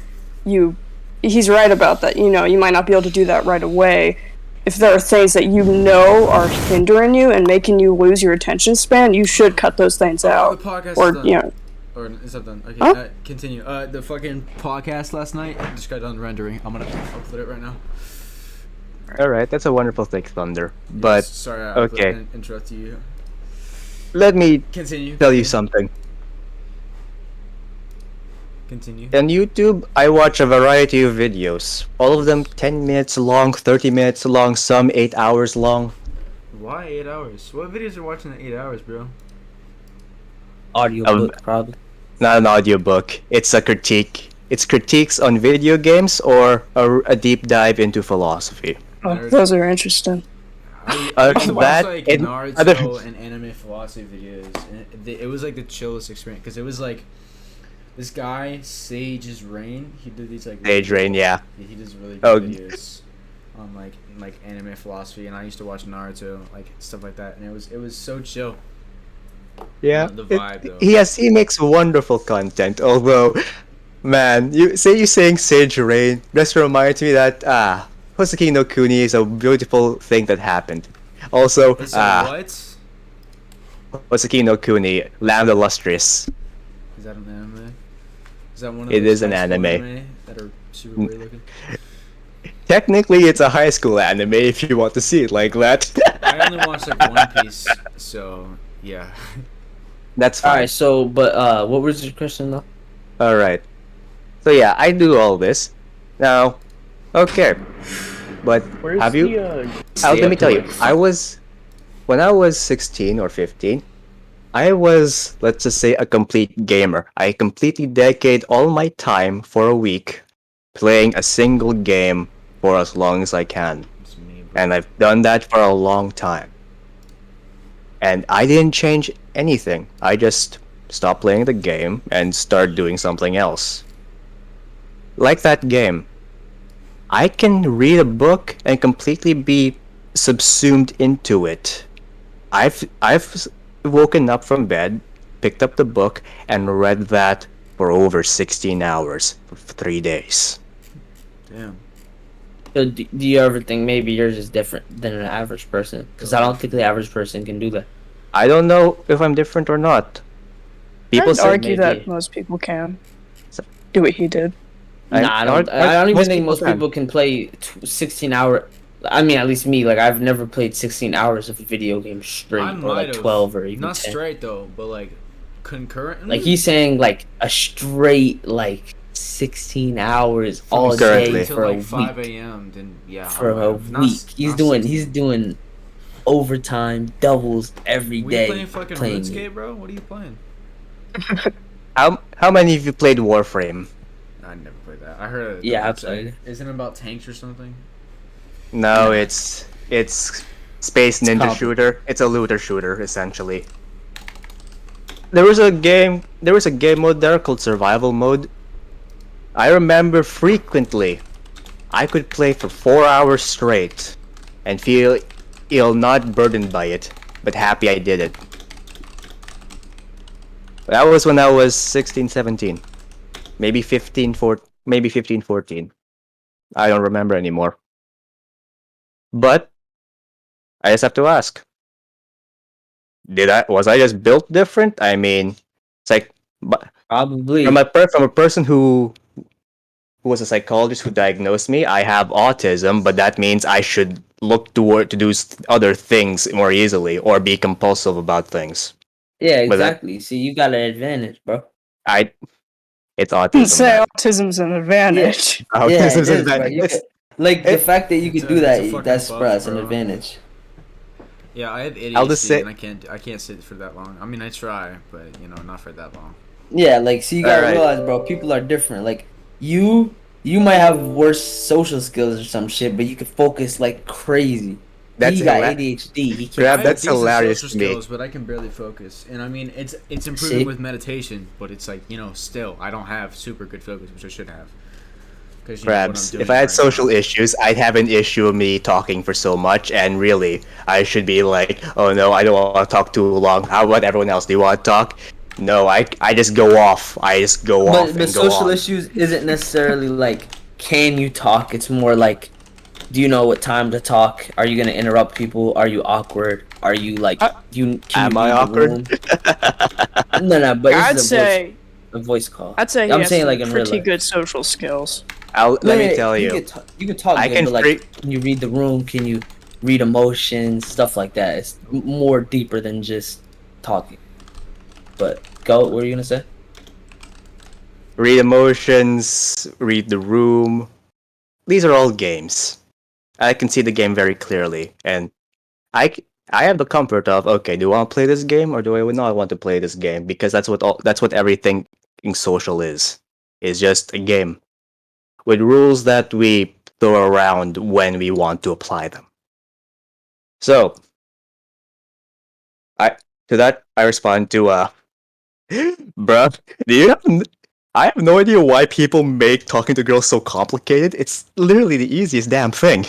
he's right about that. You know, you might not be able to do that right away. If there are things that you know are hindering you and making you lose your attention span, you should cut those things out. The podcast Or is done. you know, Or is that done? Okay, Huh? continue. The fucking podcast last night just got done rendering. I'll upload it right now. All right, that's a wonderful thing, Thunder. But Sorry, I okay. interrupted you. let me Continue. tell you something. Continue. On YouTube, I watch a variety of videos. All of them 10 minutes long, 30 minutes long, some 8 hours long. Why 8 hours? What videos are you watching at 8 hours, bro? Audiobook, probably. Not an audiobook. It's a critique. It's critiques on video games or a deep dive into philosophy. those are interesting. I used to watch that like and Naruto other- and anime philosophy videos, and it was like the chillest experience because it was like this guy Sage's Rain. He did these like Sage Rain, yeah. He does really good Oh. videos on like anime philosophy, and I used to watch Naruto, like stuff like that, and it was so chill. Yeah. The vibe, though. He makes wonderful content, although man, you saying Sage Rain just reminds me that Hoseki no Kuni is a beautiful thing that happened. Also, It's what? Hoseki no Kuni, Land Illustrious. Is that an anime? Is that one of It those is an high school anime. that are super weird looking? Technically, it's a high school anime if you want to see it like that. I only watched like One Piece, so yeah. That's fine. Alright, so, but, what was your question, though? Alright. So yeah, I do all this. Now, okay. But have you... let me tell you, when I was 16 or 15, I was, let's just say, a complete gamer. I completely dedicate all my time for a week playing a single game for as long as I can. It's me, bro. And I've done that for a long time. And I didn't change anything. I just stopped playing the game and started doing something else. Like that game. I can read a book and completely be subsumed into it. I've woken up from bed, picked up the book, and read that for over 16 hours for 3 days. Damn. So do you ever think maybe yours is different than an average person? Because I don't think the average person can do that. I don't know if I'm different or not. People I'd say argue maybe. that most people can So- do what he did. Nah, I don't even most think people most can. people can play 16 hour. I mean, at least me. Like, I've never played 16 hours of a video game straight, I or might like have. 12, or even Not 10. straight though, but like concurrently. Like, he's saying like a straight like 16 hours all Concurrently. day until for like a 5 week. a.m. Then yeah. For I might a have. Not week, s- he's not doing 16. overtime, doubles every We day. playing fucking playing RuneScape, bro? What are you playing? How many of you played Warframe? I never played that. I heard it. Yeah, I played it. Isn't it about tanks or something? No, it's Space Ninja complicated. Shooter. It's a looter shooter essentially. There was a game mode there called Survival Mode. I remember frequently I could play for 4 hours straight and feel ill, not burdened by it, but happy I did it. That was when I was 16, 17. Maybe 15, 14. I don't remember anymore. But I just have to ask. Was I just built different? I mean, it's like Probably. from a person who was a psychologist who diagnosed me, I have autism, but that means I should look to do other things more easily or be compulsive about things. Yeah, But that exactly. See, you got an advantage, bro. it's Didn't autism. say That autism's an advantage. Yeah, autism it is is, bro. that. You could, like the It, fact that you could do It's a that, fucking that's bro, buff, that's an bro. advantage. Yeah, I have I'll just ADHD say. and I can't sit for that long. I mean, I try, but not for that long. Yeah, like see, you All gotta right. realize, bro, people are different. Like you might have worse social skills or some shit, but you can focus like crazy. That's He got hilarious. ADHD. He Grab, can't I have that's decent hilarious social to me. skills, but I can barely focus. And I mean, it's improving See? with meditation, but it's like still I don't have super good focus, which I should have. Because Crabs, if I had social issues, I'd have an issue of me talking for so much, and really, I should be like, oh no, I don't want to talk too long. How about everyone else? Do you want to talk? No, I just go off. I just go off But and go social on. issues isn't necessarily like can you talk? It's more like do you know what time to talk? Are you gonna interrupt people? Are you awkward? Are you like can Am you I read the awkward? room? No, but I'd this is say a voice call. I'd say he I'm has saying some like in real pretty life. good social skills. Let me tell you. You can talk I good, can but like freak- can you read the room? Can you read emotions? Stuff like that. It's more deeper than just talking. But go. What were you gonna say? Read emotions, read the room. These are all games. I can see the game very clearly, and I have the comfort of okay, do I want to play this game or do I not want to play this game? Because that's what everything in social is just a game with rules that we throw around when we want to apply them. So I to that I respond to bruh, do you have I have no idea why people make talking to girls so complicated. It's literally the easiest damn thing.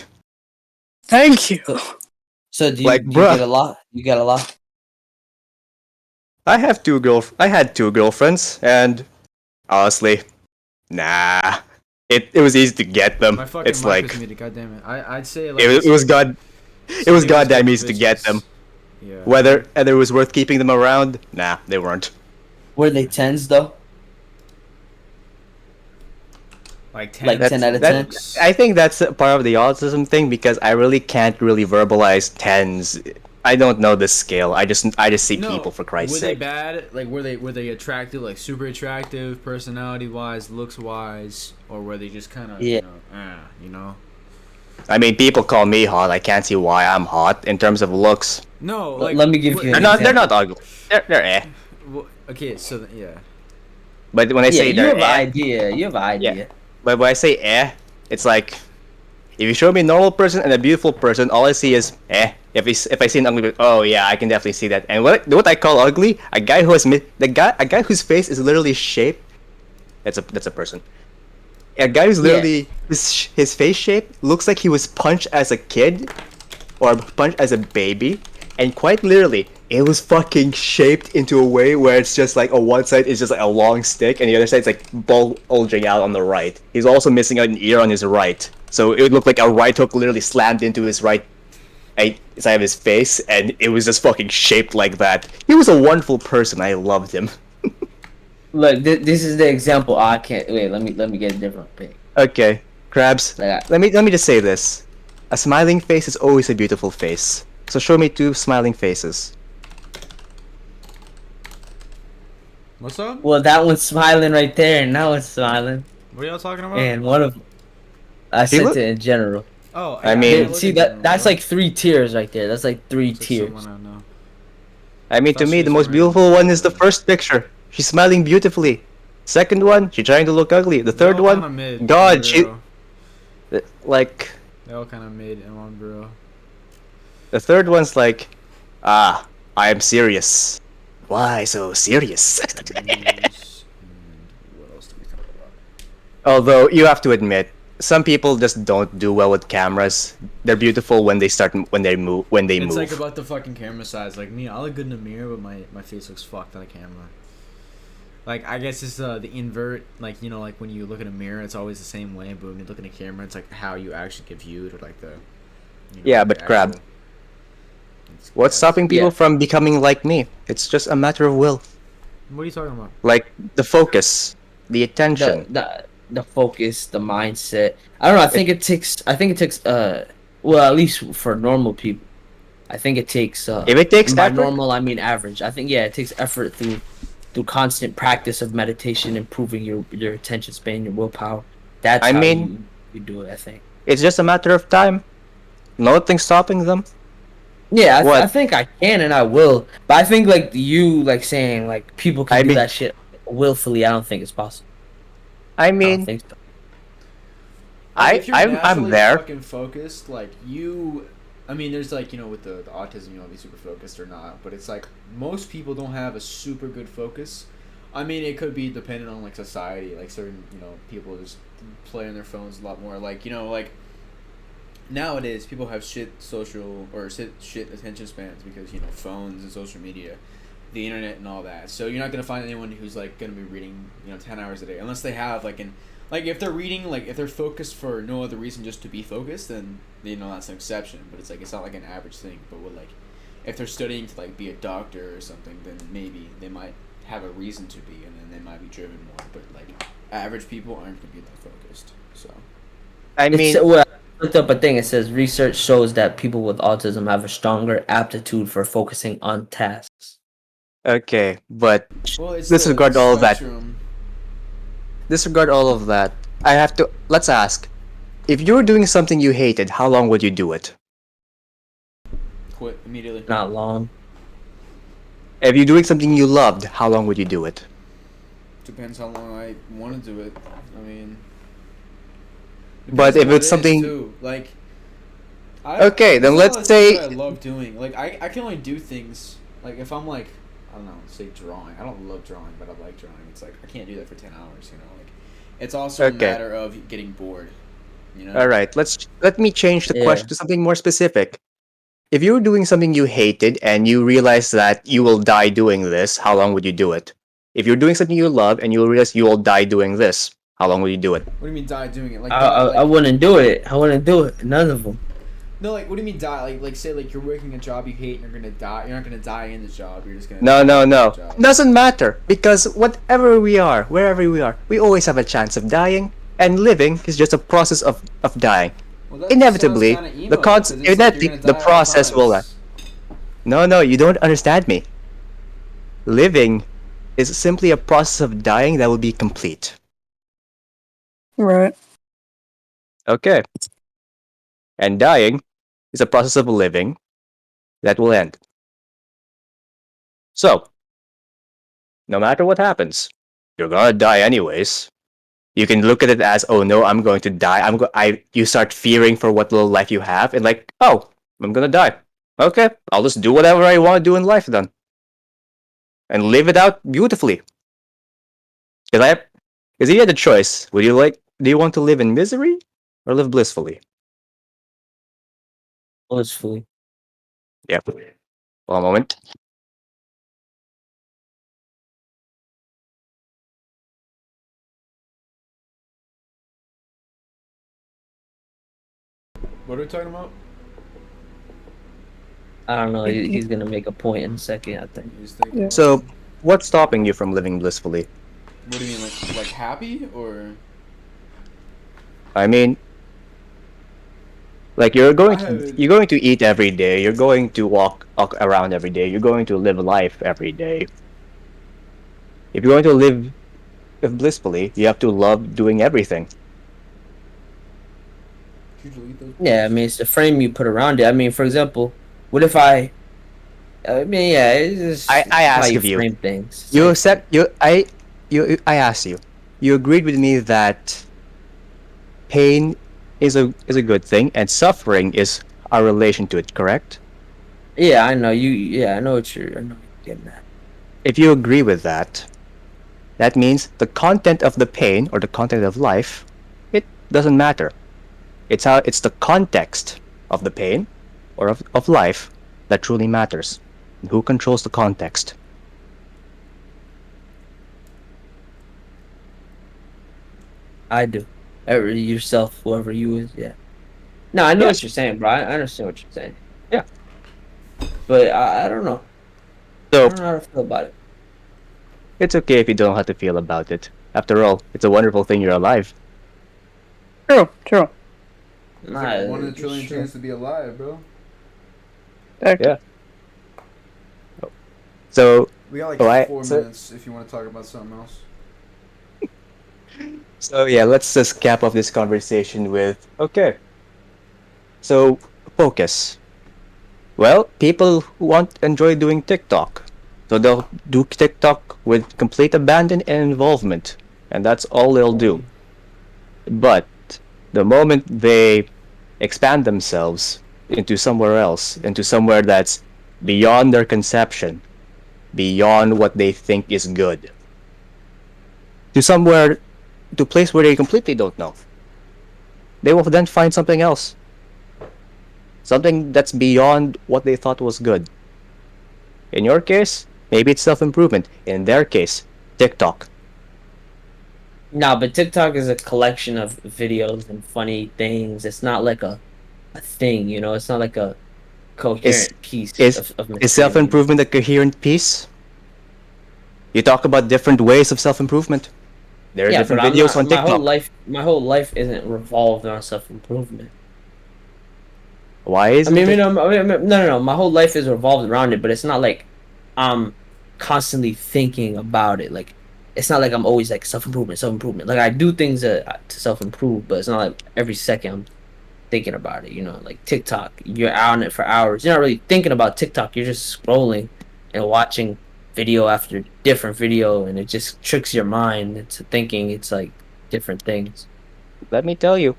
Thank you. So do Like, you get bruh. a lot? You get a lot. I had two girlfriends, and honestly, nah. It was easy to get them. My fucking It's mic like was muted. God damn it. I'd say like it was goddamn easy to get them. Yeah. Whether it was worth keeping them around, nah, they weren't. Were they tens though? Like 10. Like 10 out of 10? I think that's a part of the autism thing because I really can't really verbalize tens. I don't know the scale. I just see people for Christ's were sake. they bad? Like were they attractive? Like super attractive, personality wise, looks wise, or were they just kind of Yeah. I mean, people call me hot. I can't see why I'm hot in terms of looks. No, Let- like let me give you They're an not. They're example. not ugly. They're eh. Okay, so yeah. But when I Yeah, say you they're have an eh, idea. You have an idea. but when I say eh, it's like if you show me a normal person and a beautiful person, all I see is eh. If I see an ugly, oh yeah, I can definitely see that. And what I call ugly, a guy whose face is literally shaped. That's a person. A guy who's literally his face shape looks like he was punched as a kid, or punched as a baby, and quite literally, it was fucking shaped into a way where it's just like one side is just like a long stick, and the other side's like bulging out on the right. He's also missing out an ear on his right, so it would look like a right hook literally slammed into his right side of his face, and it was just fucking shaped like that. He was a wonderful person. I loved him. Look, this is the example. I can't wait. Let me get a different pic. Okay, Krabs. Like, Let me just say this: a smiling face is always a beautiful face. So show me two smiling faces. What's up? well, that one's smiling right there, and now it's smiling. What are y'all talking about? And one of I See, said look- it in general. Oh, I mean- See that's like 3 tiers right there. That's like 3 tiers. I mean, to Thought me, she the was most already- beautiful one is the first picture. She's smiling beautifully. Second one, she's trying to look ugly. The third one, God, she like. They all kind of made in one, bro. The third one's like, I am serious. Why so serious? News, and what else do we talk about? Although you have to admit, some people just don't do well with cameras. They're beautiful when they move. It's like about the fucking camera size. Like me, I look good in the mirror, but my face looks fucked on the camera. Like I guess it's the invert. Like like when you look in a mirror, it's always the same way. But when you look in a camera, it's like how you actually get viewed, or like the. Yeah, the but Crab, actual- what's stopping people Yeah. from becoming like me? It's just a matter of will. What are you talking about? Like the focus, the attention. The focus, the mindset. I don't know. I think it takes. Well, at least for normal people, I think it takes If it takes by effort, normal I mean average. I think it takes effort through constant practice of meditation, improving your attention span, your willpower. That's I how mean, you do it. I think. it's just a matter of time. Nothing stopping them. Yeah, I What? think I can and I will, but I think like you like saying like people can I do mean, that shit willfully. I don't think it's possible. I I don't mean, think so. Like, if you're I'm naturally there. fucking focused, like you, I mean, there's like, with the autism, you know, be super focused or not, but it's like most people don't have a super good focus. I mean, it could be dependent on like society, like certain, people just play on their phones a lot more. Like, like nowadays people have shit social or shit attention spans because, phones and social media, the internet and all that. So you're not gonna find anyone who's like gonna be reading, 10 hours a day unless they have like if they're reading, like if they're focused for no other reason just to be focused, then that's an exception. But it's like it's not like an average thing. But if they're studying to like be a doctor or something, then maybe they might have a reason to be, and then they might be driven more. But like average people aren't gonna be that focused. So I mean, Well, I looked up a thing. It says research shows that people with autism have a stronger aptitude for focusing on tasks. okay, but well, it's disregard the all of that. spectrum. Disregard all of that. Let's ask. If you were doing something you hated, how long would you do it? Quit immediately. Not long. If you're doing something you loved, how long would you do it? Depends how long I want to do it. I mean, But depends on if what it's it is, something- too. Like, Okay, then there's a lot let's of things say- that I love doing. Like, I can only do things like if I'm like, I don't know, say drawing. I don't love drawing, but I like drawing. It's like I can't do that for 10 hours. Like, it's also Okay. a matter of getting bored. All right, let me change the Yeah. question to something more specific. If you were doing something you hated and you realize that you will die doing this, how long would you do it? If you're doing something you love and you realize you will die doing this, how long would you do it? What do you mean die doing it? Like, I wouldn't do it. I wouldn't do it. None of them. no, like what do you mean die? Like say like you're working a job you hate and you're gonna die. You're not gonna die in the job. You're just gonna No, die no, in no. the job. Doesn't matter because whatever we are, wherever we are, we always have a chance of dying, and living is just a process of dying. Well, that Inevitably, sounds kinda emo, the cons- 'cause it's like inevitably, you're gonna the die all process will times. No, you don't understand me. Living is simply a process of dying that will be complete. Right. Okay. And dying is a process of living that will end. So, no matter what happens, you're gonna die anyways. You can look at it as, oh no, I'm going to die. You start fearing for what little life you have, and like, oh, I'm gonna die. Okay, I'll just do whatever I want to do in life then, and live it out beautifully. Because you had the choice. Do you want to live in misery or live blissfully? Blissfully. Yep. One moment. What are we talking about? I don't know. He's gonna make a point in a second. I think. You just think, Yeah. So, what's stopping you from living blissfully? what do you mean, like happy or? I mean, like you're going to eat every day. You're going to walk around every day. You're going to live life every day. If you're going to live blissfully, you have to love doing everything. Should you delete those? Yeah, I mean it's the frame you put around it. I mean, for example, what if I mean, yeah, it's just I how ask you of you. frame things. You accept I asked you. You agreed with me that pain is a good thing and suffering is our relation to it, correct? Yeah, I know you. Yeah, I know what you're getting at. If you agree with that, that means the content of the pain or the content of life, it doesn't matter. It's the context of the pain or of life that truly matters. And who controls the context? I do. Yourself, whoever you is, yeah. No, I know what you're saying, bro. I understand what you're saying. Yeah. But I don't know. I So don't know how to feel about it. it's okay if you don't have to feel about it. After all, it's a wonderful thing you're alive. True. It's like a 1 in a trillion chance to be alive, bro. Yeah. So We got like Alright, 4 so- minutes if you want to talk about something else. So yeah, let's just cap off this conversation with okay. So focus. Well, people who want enjoy doing TikTok, so they'll do TikTok with complete abandon and involvement, and that's all they'll do. But the moment they expand themselves into somewhere else, into somewhere that's beyond their conception, beyond what they think is good, to somewhere, to a place where they completely don't know, they will then find something else. Something that's beyond what they thought was good. In your case, maybe it's self-improvement. In their case, TikTok. No, but TikTok is a collection of videos and funny things. It's not like a thing, you know. It's not like a Is coherent piece is of is material. self-improvement a coherent piece? You talk about different ways of self-improvement. There are Yeah, different but I'm videos not. on TikTok. My whole life isn't revolved around self improvement. Why I isn't mean, it? no. My whole life is revolved around it, but it's not like I'm constantly thinking about it. Like, it's not like I'm always like self improvement, self improvement. Like I do things to self improve, but it's not like every second I'm thinking about it. You know, like TikTok, you're on it for hours. You're not really thinking about TikTok. You're just scrolling and watching video after different video, and it just tricks your mind into thinking it's like different things. Let me tell you,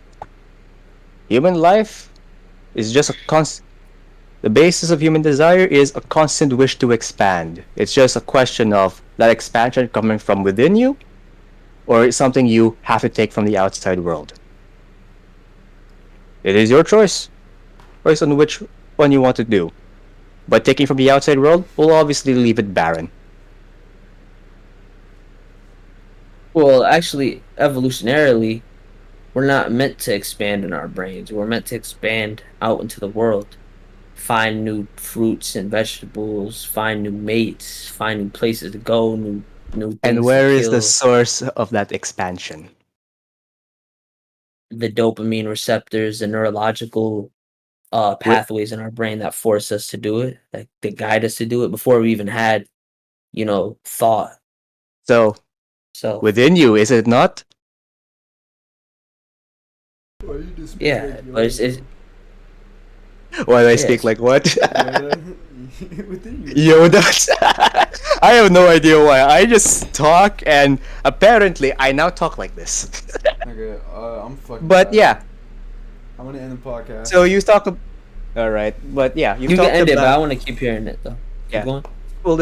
human life is just a constant. The basis of human desire is a constant wish to expand. It's just a question of that expansion coming from within you, or it's something you have to take from the outside world. It is your choice on which one you want to do. But taking from the outside world will obviously leave it barren. Well, actually, evolutionarily, we're not meant to expand in our brains. We're meant to expand out into the world, find new fruits and vegetables, find new mates, find new places to go, new And things to where is the kill. source of that expansion? The dopamine receptors, the neurological Wi- pathways in our brain that force us to do it, like they guide us to do it before we even had, thought. So, So within you, is it not? Why you just yeah, but it's Why do I speak yes. like what? Within you. Yoda. I have no idea why. I just talk, and apparently, I now talk like this. Okay, I'm fucking. But tired. yeah, I'm gonna end the podcast. so you talk. All right, but yeah, you've You can talked end it, but I about. want to keep hearing it though. Keep Yeah, going. we'll